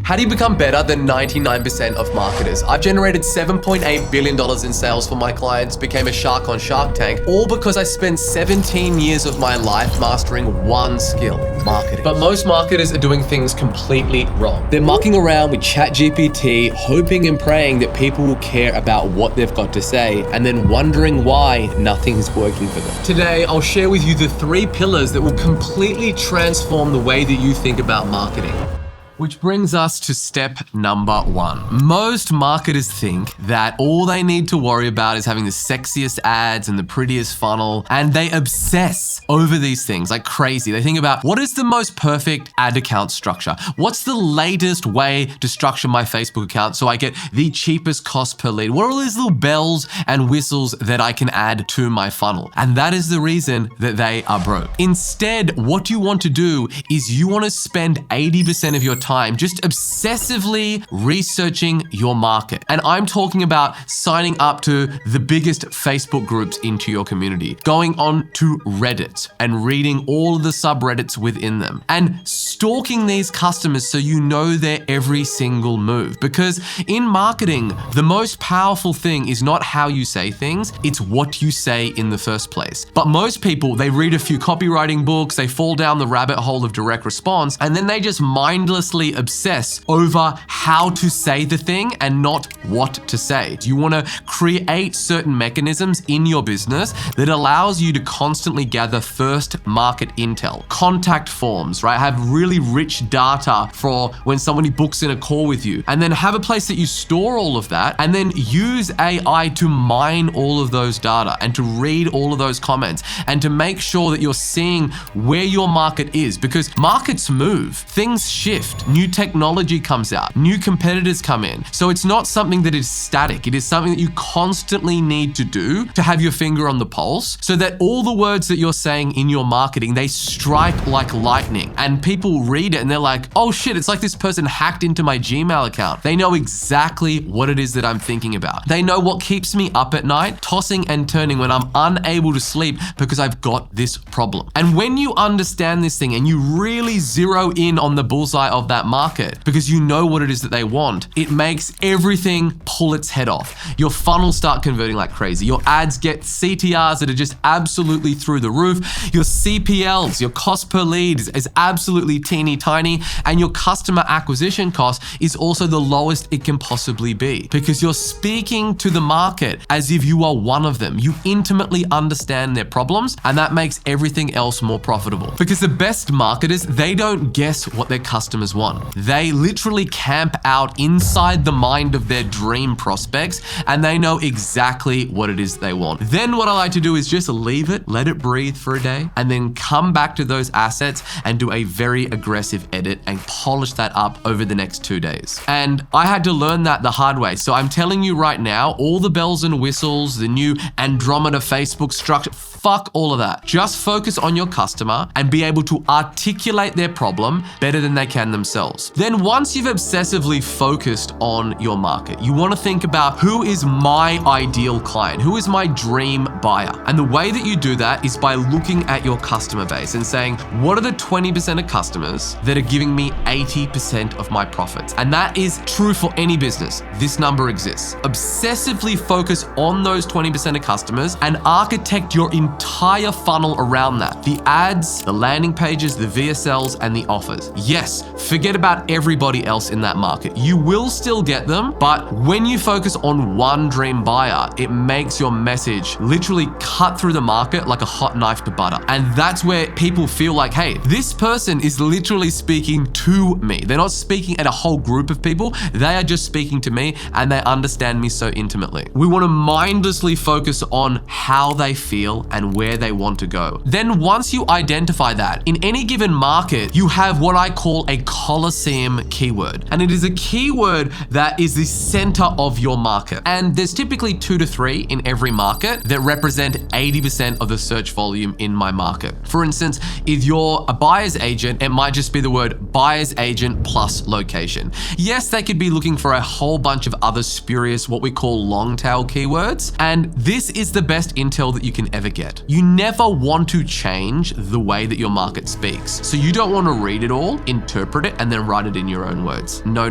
How do you become better than 99% of marketers? I've generated $7.8 billion in sales for my clients, became a shark on Shark Tank, all because I spent 17 years of my life mastering one skill, marketing. But most marketers are doing things completely wrong. They're mucking around with ChatGPT, hoping and praying that people will care about what they've got to say, and then wondering why nothing's working for them. Today, I'll share with you the 3 pillars that will completely transform the way that you think about marketing. Which brings us to step number 1. Most marketers think that all they need to worry about is having the sexiest ads and the prettiest funnel, and they obsess over these things like crazy. They think about, what is the most perfect ad account structure? What's the latest way to structure my Facebook account so I get the cheapest cost per lead? What are all these little bells and whistles that I can add to my funnel? And that is the reason that they are broke. Instead, what you want to do is you want to spend 80% of your time just obsessively researching your market. And I'm talking about signing up to the biggest Facebook groups into your community, going on to Reddit and reading all of the subreddits within them, and stalking these customers so you know their every single move. Because in marketing, the most powerful thing is not how you say things, it's what you say in the first place. But most people, they read a few copywriting books, they fall down the rabbit hole of direct response, and then they just mindlessly obsess over how to say the thing and not what to say. You want to create certain mechanisms in your business that allows you to constantly gather first market intel, contact forms, right? Have really rich data for when somebody books in a call with you, and then have a place that you store all of that, and then use AI to mine all of those data and to read all of those comments and to make sure that you're seeing where your market is, because markets move, things shift, new technology comes out, new competitors come in. So it's not something that is static. It is something that you constantly need to do to have your finger on the pulse so that all the words that you're saying in your marketing, they strike like lightning and people read it and they're like, oh shit, it's like this person hacked into my Gmail account. They know exactly what it is that I'm thinking about. They know what keeps me up at night, tossing and turning when I'm unable to sleep because I've got this problem. And when you understand this thing and you really zero in on the bullseye of that market because you know what it is that they want, it makes everything pull its head off. Your funnels start converting like crazy. Your ads get CTRs that are just absolutely through the roof. Your CPLs, your cost per lead is absolutely teeny tiny, and your customer acquisition cost is also the lowest it can possibly be because you're speaking to the market as if you are one of them. You intimately understand their problems, and that makes everything else more profitable. Because the best marketers, they don't guess what their customers want. They literally camp out inside the mind of their dream prospects, and they know exactly what it is they want. Then what I like to do is just leave it, let it breathe for a day, and then come back to those assets and do a very aggressive edit and polish that up over the next 2 days. And I had to learn that the hard way. So I'm telling you right now, all the bells and whistles, the new Andromeda Facebook structure, fuck all of that. Just focus on your customer and be able to articulate their problem better than they can themselves. Then once you've obsessively focused on your market, you want to think about, who is my ideal client? Who is my dream buyer? And the way that you do that is by looking at your customer base and saying, what are the 20% of customers that are giving me 80% of my profits? And that is true for any business. This number exists. Obsessively focus on those 20% of customers and architect your entire funnel around that. The ads, the landing pages, the VSLs, and the offers. Yes, forget about everybody else in that market. You will still get them, but when you focus on one dream buyer, it makes your message literally cut through the market like a hot knife to butter. And that's where people feel like, hey, this person is literally speaking to me. They're not speaking at a whole group of people. They are just speaking to me, and they understand me so intimately. We want to mindlessly focus on how they feel and where they want to go. Then once you identify that, in any given market, you have what I call a Colosseum keyword. And it is a keyword that is the center of your market. And there's typically 2 to 3 in every market that represent 80% of the search volume in my market. For instance, if you're a buyer's agent, it might just be the word buyer's agent plus location. Yes, they could be looking for a whole bunch of other spurious, what we call long tail keywords, and this is the best intel that you can ever get. You never want to change the way that your market speaks. So you don't want to read it all, interpret it, and then write it in your own words. No.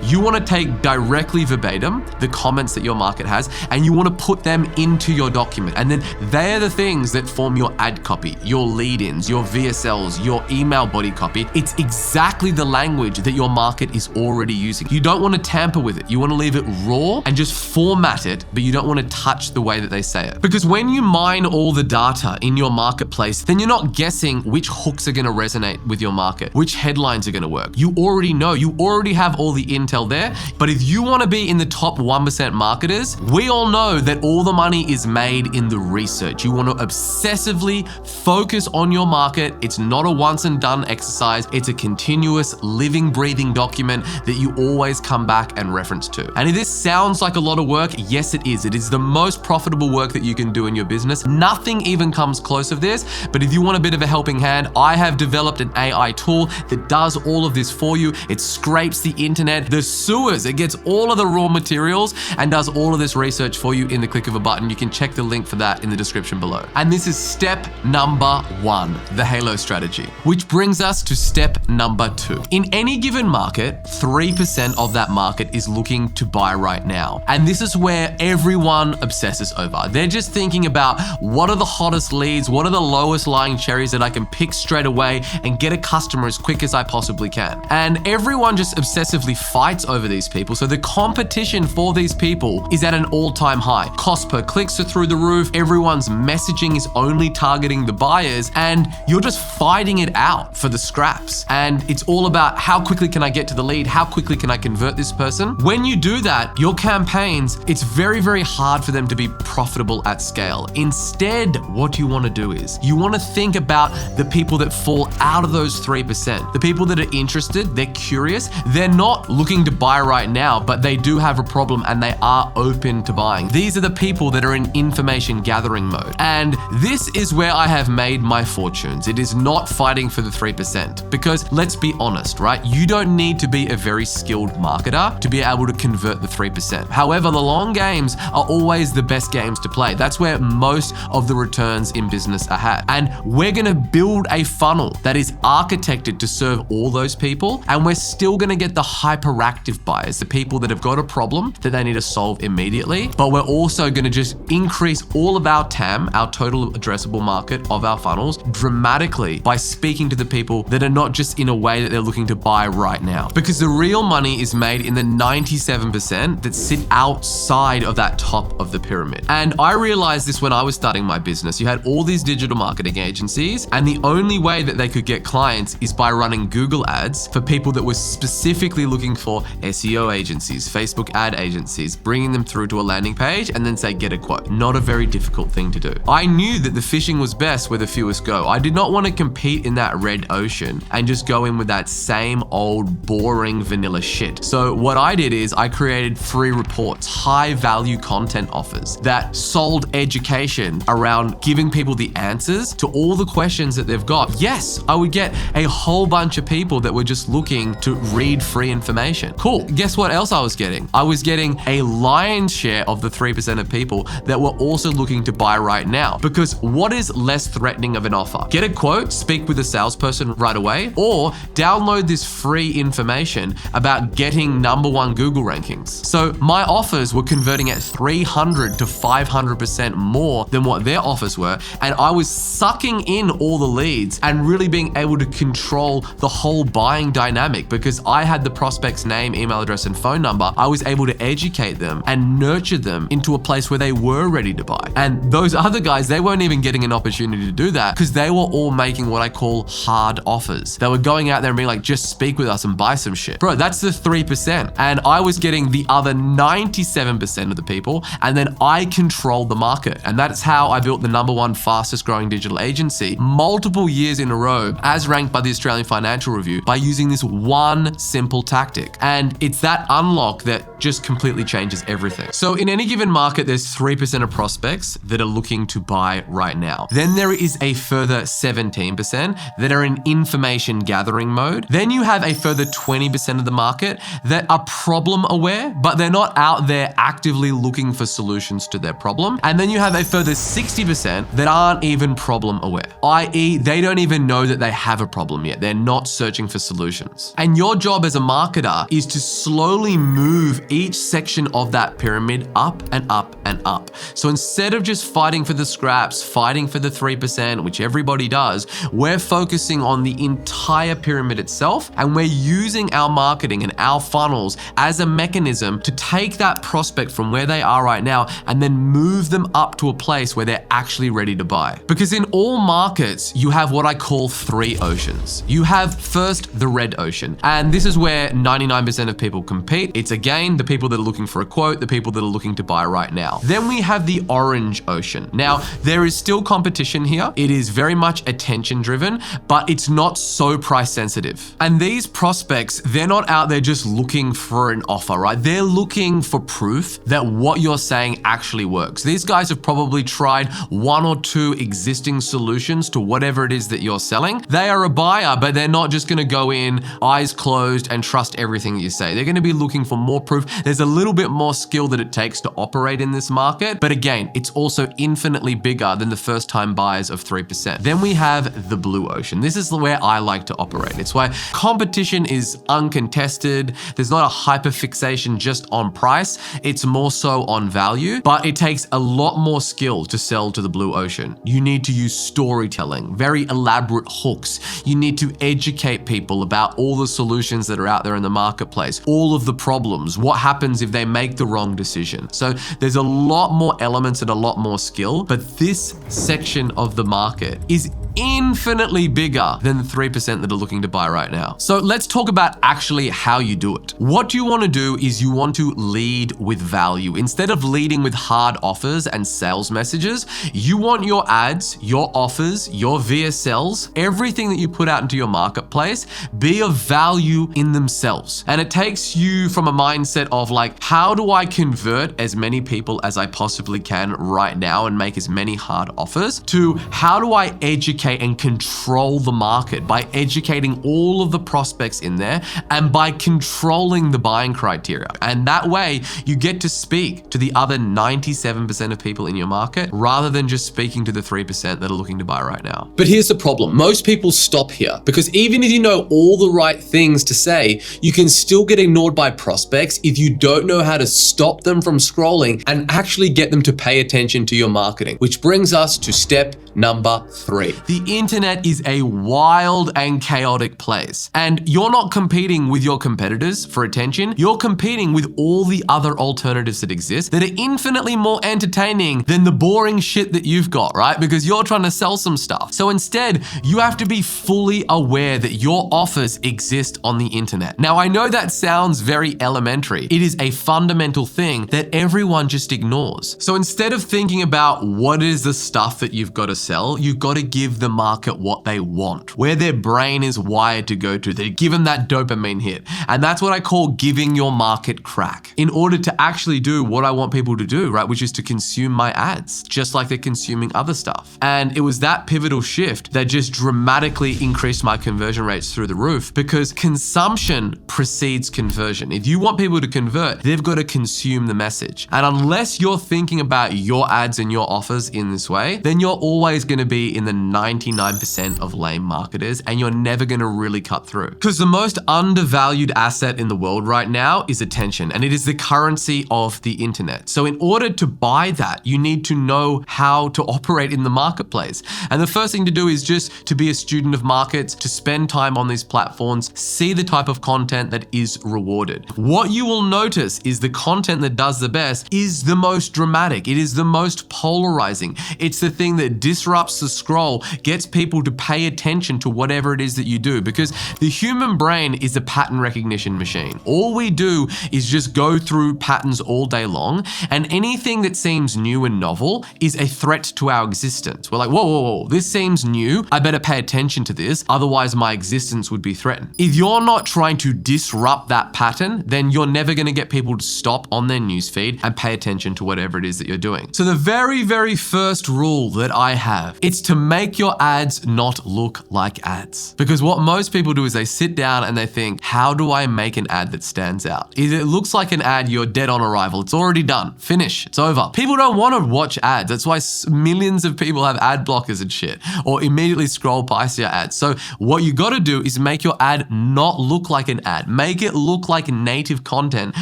You want to take directly verbatim the comments that your market has, and you want to put them into your document. And then they are the things that form your ad copy, your lead-ins, your VSLs, your email body copy. It's exactly the language that your market is already using. You don't want to tamper with it. You want to leave it raw and just format it, but you don't want to touch the way that they say it. Because when you mine all the data in your marketplace, then you're not guessing which hooks are going to resonate with your market, which headlines are going to work. You already know, you already have all the intel there. But if you want to be in the top 1% marketers, we all know that all the money is made in the research. You want to obsessively focus on your market. It's not a once and done exercise. It's a continuous living, breathing document that you always come back and reference to. And if this sounds like a lot of work, yes, it is. It is the most profitable work that you can do in your business. Nothing even comes close of this. But if you want a bit of a helping hand, I have developed an AI tool that does all of this for you. It scrapes the internet, the sewers. It gets all of the raw materials and does all of this research for you in the click of a button. You can check the link for that in the description below. And this is step number 1, the Halo strategy, which brings us to step number 2. In any given market, 3% of that market is looking to buy right now. And this is where everyone obsesses over. They're just thinking about what are the hottest leads, what are the lowest lying cherries that I can pick straight away and get a customer as quick as I possibly can. And everyone just obsessively fights over these people. So the competition for these people is at an all-time high. Cost per clicks are through the roof. Everyone's messaging is only targeting the buyers, and you're just fighting it out for the scraps. And it's all about how quickly can I get to the lead? How quickly can I convert this person? When you do that, your campaigns, it's very, very hard for them to be profitable at scale. Instead, what you want to do is you want to think about the people that fall out of those 3%. The people that are interested, they're curious, they're not looking to buy right now, but they do have a problem and they are open to buying. These are the people that are in information gathering mode. And this is where I have made my fortunes. It is not fighting for the 3%, because let's be honest, right? You don't need to be a very skilled marketer to be able to convert the 3%. However, the long games are always the best games to play. That's where most of the returns in business are had. And we're going to build a funnel that is architected to serve all those people. And we're still going to get the hyperactive buyers, the people that have got a problem that they need to solve immediately. But we're also going to just increase all of our TAM, our total addressable market of our funnels, dramatically by speaking to the people that are not just in a way that they're looking to buy right now. Because the real money is made in the 97% that sit outside of that top of the pyramid. And I realized this when I was starting my business. You had all these digital marketing agencies, and the only way that they could get clients is by running Google ads for people that were specifically looking for SEO agencies, Facebook ad agencies, bringing them through to a landing page and then say, get a quote. Not a very difficult thing to do. I knew that the fishing was best where the fewest go. I did not want to compete in that red ocean and just go in with that same old boring vanilla shit. So what I did is I created free reports, high value content offers that sold education around giving people the answers to all the questions that they've got. Yes, I would get a whole bunch of people that were just looking to read free information. Cool. Guess what else I was getting? I was getting a lion's share of the 3% of people that were also looking to buy right now. Because what is less threatening of an offer? Get a quote, speak with a salesperson right away, or download this free information about getting #1 Google rankings. So my offers were converting at 300 to 500% more than what their offers were. And I was sucking in all the leads and really being able to control the whole buying dynamic because I had the prospect's name, email address, and phone number. I was able to educate them and nurture them into a place where they were ready to buy. And those other guys, they weren't even getting an opportunity to do that because they were all making what I call hard offers. They were going out there and being like, just speak with us and buy some shit. Bro, that's the 3%. And I was getting the other 97% of the people, and then I controlled the market. And that's how I built the #1 fastest growing digital agency multiple years in a row, as ranked by the Australian Financial Review, by using this one simple tactic. And it's that unlock that just completely changes everything. So in any given market, there's 3% of prospects that are looking to buy right now. Then there is a further 17% that are in information gathering mode. Then you have a further 20% of the market that are problem aware, but they're not out there actively looking for solutions to their problem. And then you have a further 60% that aren't even problem aware, i.e. they don't even know that they have a problem yet. They're not searching for solutions. And your job as a marketer is to slowly move each section of that pyramid up and up and up. So instead of just fighting for the scraps, fighting for the 3%, which everybody does, we're focusing on the entire pyramid itself, and we're using our marketing and our funnels as a mechanism to take that prospect from where they are right now and then move them up to a place where they're actually ready to buy. Because in all markets, you have what I call 3 oceans. You have first the red ocean, and this is where 99% of people compete. It's again the people that are looking for a quote, the people that are looking to buy right now. Then we have the orange ocean. Now, there is still competition here. It is very much attention driven, but it's not so price sensitive. And these prospects, they're not out there just looking for an offer, right? They're looking for proof that what you're saying actually works. These guys have probably tried 1 or 2 existing solutions to whatever it is that you're selling. They are a buyer, but they're not just gonna go in, eyes closed, and trust everything you say. They're gonna be looking for more proof. There's a little bit more skill that it takes to operate in this market, but again, it's also infinitely bigger than the first time buyers of 3%. Then we have the blue ocean. This is where I like to operate. It's why competition is uncontested. There's not a hyper fixation just on price. It's more so on value, but it takes a lot more skill to sell to the blue ocean. You need to use storytelling, very elaborate hooks. You need to educate people about all the solutions that are out there in the marketplace, all of the problems, what happens if they make the wrong decision. So there's a lot more elements and a lot more skill, but this section of the market is infinitely bigger than the 3% that are looking to buy right now. So let's talk about actually how you do it. What you want to do is you want to lead with value. Instead of leading with hard offers and sales messages, you want your ads, your offers, your VSLs, everything that you put out into your marketplace be of value in themselves. And it takes you from a mindset of like, how do I convert as many people as I possibly can right now and make as many hard offers, to how do I educate and control the market by educating all of the prospects in there and by controlling the buying criteria. And that way you get to speak to the other 97% of people in your market rather than just speaking to the 3% that are looking to buy right now. But here's the problem. Most people stop here because even if you know all the right things to say, you can still get ignored by prospects if you don't know how to stop them from scrolling and actually get them to pay attention to your marketing, which brings us to step number 3. The internet is a wild and chaotic place, and you're not competing with your competitors for attention. You're competing with all the other alternatives that exist that are infinitely more entertaining than the boring shit that you've got, right? Because you're trying to sell some stuff. So instead, you have to be fully aware that your offers exist on the internet. Now, I know that sounds very elementary. It is a fundamental thing that everyone just ignores. So instead of thinking about what is the stuff that you've got to sell, you've got to give the market what they want, where their brain is wired to go to. They give them that dopamine hit. And that's what I call giving your market crack in order to actually do what I want people to do, right? Which is to consume my ads, just like they're consuming other stuff. And it was that pivotal shift that just dramatically increased my conversion rates through the roof, because consumption precedes conversion. If you want people to convert, they've got to consume the message. And unless you're thinking about your ads and your offers in this way, then you're always going to be in the 99% of lame marketers, and you're never going to really cut through. Because the most undervalued asset in the world right now is attention, and it is the currency of the internet. So in order to buy that, you need to know how to operate in the marketplace. And the first thing to do is just to be a student of markets, to spend time on these platforms, see the type of content that is rewarded. What you will notice is the content that does the best is the most dramatic. It is the most polarizing. It's the thing that disrupts the scroll, gets people to pay attention to whatever it is that you do, because the human brain is a pattern recognition machine. All we do is just go through patterns all day long, and anything that seems new and novel is a threat to our existence. We're like, whoa, whoa, whoa, this seems new. I better pay attention to this, otherwise my existence would be threatened. If you're not trying to disrupt that pattern, then you're never going to get people to stop on their newsfeed and pay attention to whatever it is that you're doing. So the very, very first rule that I have, it's to make your ads not look like ads. Because what most people do is they sit down and they think, how do I make an ad that stands out? If it looks like an ad, you're dead on arrival. It's already done. Finish. It's over. People don't want to watch ads. That's why millions of people have ad blockers and shit, or immediately scroll past your ads. So what you got to do is make your ad not look like an ad. Make it look like native content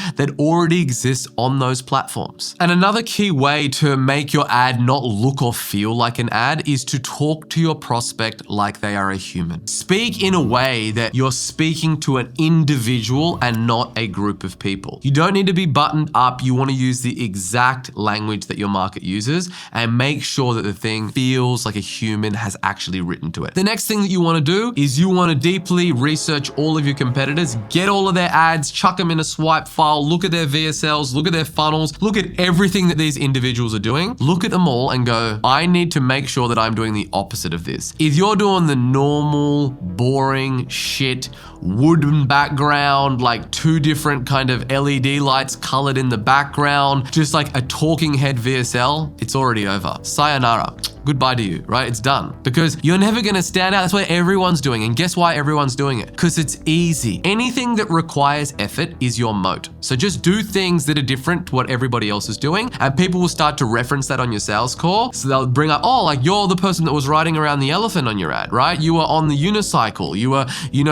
that already exists on those platforms. And another key way to make your ad not look or feel like an ad is to talk to your prospect like they are a human. Speak in a way that you're speaking to an individual and not a group of people. You don't need to be buttoned up. You want to use the exact language that your market uses and make sure that the thing feels like a human has actually written to it. The next thing that you want to do is you want to deeply research all of your competitors, get all of their ads, chuck them in a swipe file, look at their VSLs, look at their funnels, look at everything that these individuals are doing, look at them all and go, I need to make sure that I'm doing the opposite of this. If you're doing the normal, boring shit, wooden background, like two different kind of LED lights colored in the background, just like a talking head VSL, it's already over. Sayonara. Goodbye to you, right? It's done. Because you're never gonna stand out. That's what everyone's doing. And guess why everyone's doing it? Because it's easy. Anything that requires effort is your moat. So just do things that are different to what everybody else is doing, and people will start to reference that on your sales call. So they'll bring up, oh, like you're the person that was riding around the elephant on your ad, right? You were on the unicycle, you were,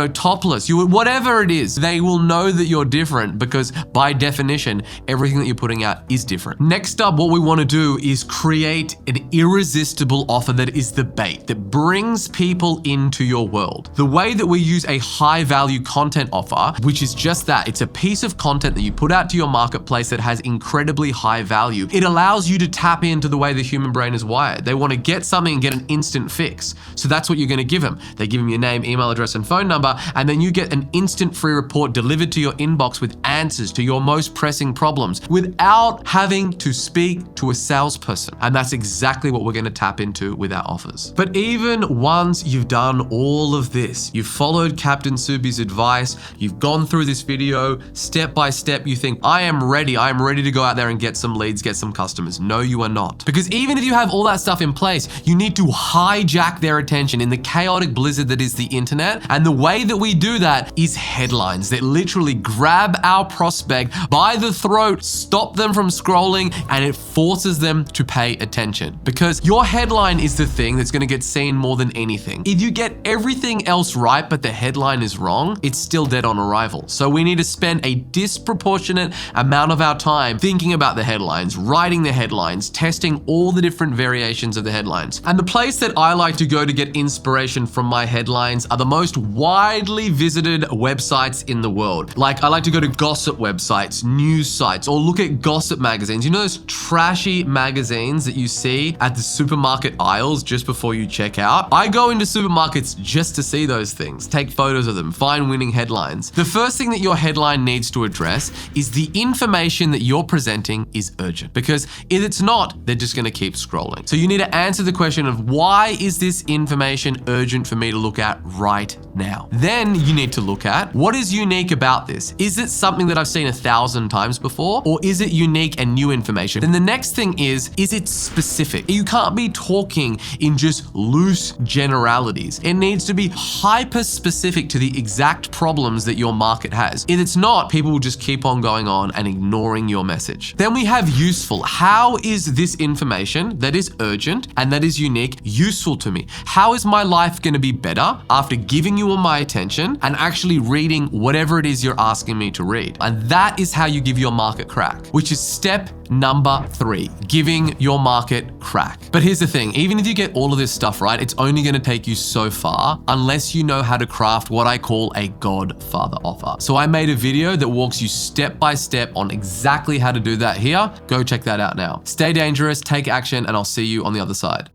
topless, you were whatever it is. They will know that you're different because by definition, everything that you're putting out is different. Next up, what we want to do is create an irresistible offer that is the bait, that brings people into your world. The way that we use a high value content offer, which is just that, it's a piece of content that you put out to your marketplace that has incredibly high value. It allows you to tap into the way the human brain is wired. They want to get something and get an instant fix. So that's what you're going to give them. They give them your name, email address, and phone number, and then you get an instant free report delivered to your inbox with answers to your most pressing problems without having to speak to a salesperson. And that's exactly what we're going to tap into with our offers. But even once you've done all of this, you've followed Captain Subi's advice, you've gone through this video step by step, you think, I am ready to go out there and get some leads, get some customers. No, you are not. Because even if you have all that stuff in place, you need to hijack their attention in the chaotic blizzard that is the internet. And the way that we do that is headlines that literally grab our prospect by the throat, stop them from scrolling, and it forces them to pay attention. Because your headline is the thing that's going to get seen more than anything. If you get everything else right, but the headline is wrong, it's still dead on arrival. So we need to spend a disproportionate amount of our time thinking about the headlines, writing the headlines, testing all the different variations of the headlines. And the place that I like to go to get inspiration from my headlines are the most widely visited websites in the world. Like I like to go to gossip websites, news sites, or look at gossip magazines. You know those trashy magazines that you see at the supermarket aisles just before you check out? I go into supermarkets just to see those things, take photos of them, find winning headlines. The first thing that your headline needs to address is the information that you're presenting is urgent, because if it's not, they're just going to keep scrolling. So you need to answer the question of why is this information urgent for me to look at right now? Then you need to look at what is unique about this. Is it something that I've seen 1,000 times before, or is it unique and new information? Then the next thing is it specific? You can't be talking in just loose generalities. It needs to be hyper specific to the exact problems that your market has. If it's not, people will just keep on going on and ignoring your message. Then we have useful. How is this information that is urgent and that is unique useful to me? How is my life going to be better after giving you all my attention and actually reading whatever it is you're asking me to read? And that is how you give your market crack, which is step number 3, giving your market crack. But here's the thing, even if you get all of this stuff right, it's only going to take you so far unless you know how to craft what I call a Godfather offer. So I made a video that walks you step by step on exactly how to do that here. Go check that out now. Stay dangerous, take action, and I'll see you on the other side.